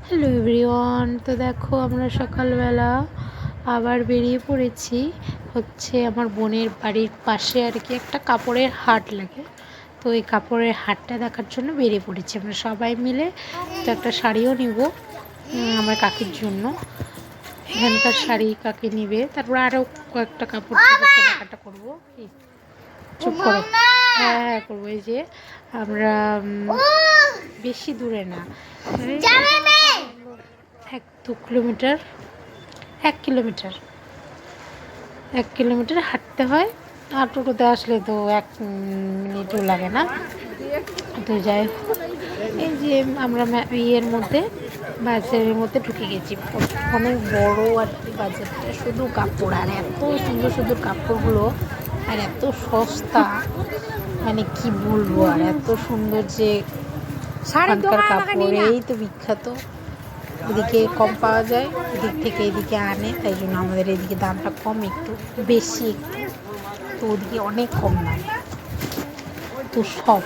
Hello everyone, তো দেখো আমরা সকালবেলা আবার বেরিয়ে পড়েছি। হচ্ছে আমার বোনের বাড়ির পাশে আর কি একটা কাপড়ের হাট লাগে, তো এই কাপড়ের হাটটা দেখার জন্য বেরিয়ে পড়েছি আমরা সবাই মিলে। তো একটা শাড়িও নিব আমার কাকির জন্য, এখানকার শাড়ি কাকি নিবে, তারপর আরও কয়েকটা কাপড় কেনাকাটা করবো। কি চুপ করো, হ্যাঁ করবো। এই যে আমরা বেশি দূরে না, 1-2 কিলোমিটার, 1 কিলোমিটার হাঁটতে হয়। আর টোটোতে আসলে তো 1 মিনিটও লাগে না। তো যাই হোক, এই যে আমরা ইয়ের মধ্যে বাজারের মধ্যে ঢুকে গেছি। অনেক বড় আর কি বাজারটা, শুধু কাপড়, আর এত সুন্দর সুন্দর কাপড়গুলো, আর এত সস্তা, মানে কি বলবো, আর এত সুন্দর যে শাড়ির কাপড়, এই তো বিখ্যাত। এদিকে কম পাওয়া যায়, এদিক থেকে এদিকে আনে, তাই জন্য আমাদের এদিকে দামটা কম, একটু বেশি একটু, তো ওদিকে অনেক কম দাম। তো সব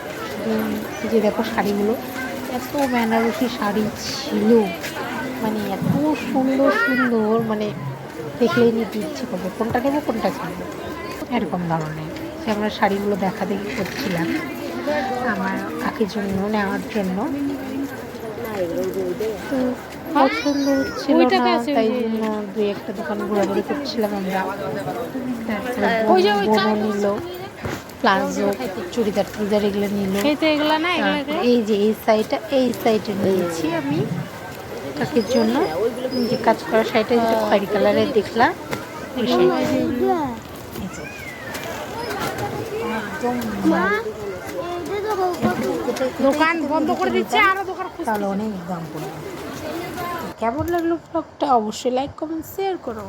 যে দেখো শাড়িগুলো, এত বেনারসি শাড়ি ছিল, মানে এত সুন্দর সুন্দর, মানে দেখলেই নিতে ইচ্ছে করবে, কোনটা নেবো কোনটা কিনবো এরকম ধরনের। যে আমরা শাড়িগুলো দেখা দেখি করছিলাম আমার কাকির জন্য নেওয়ার জন্য, তো পছন্দ হচ্ছিল না, তাই জন্য 2-1টা দোকান ঘোরাঘুরি করছিলাম আমরা। তারপরে বোনও নিল প্লাজো, চুড়িদার টুড়িদার এগুলো নিল। এই যে এই সাইডে নিয়েছি আমি কাকির জন্য, যে কাজ করা শাড়িটা, যেটা খয়েরি কালারের দেখলাম, ওই শাড়িটা একদম দোকান বন্ধ করে দিচ্ছে, আরো দোকান তাহলে অনেক দাম পড়বে। কেমন লাগলো ব্লগটা অবশ্যই লাইক কমেন্ট শেয়ার করো।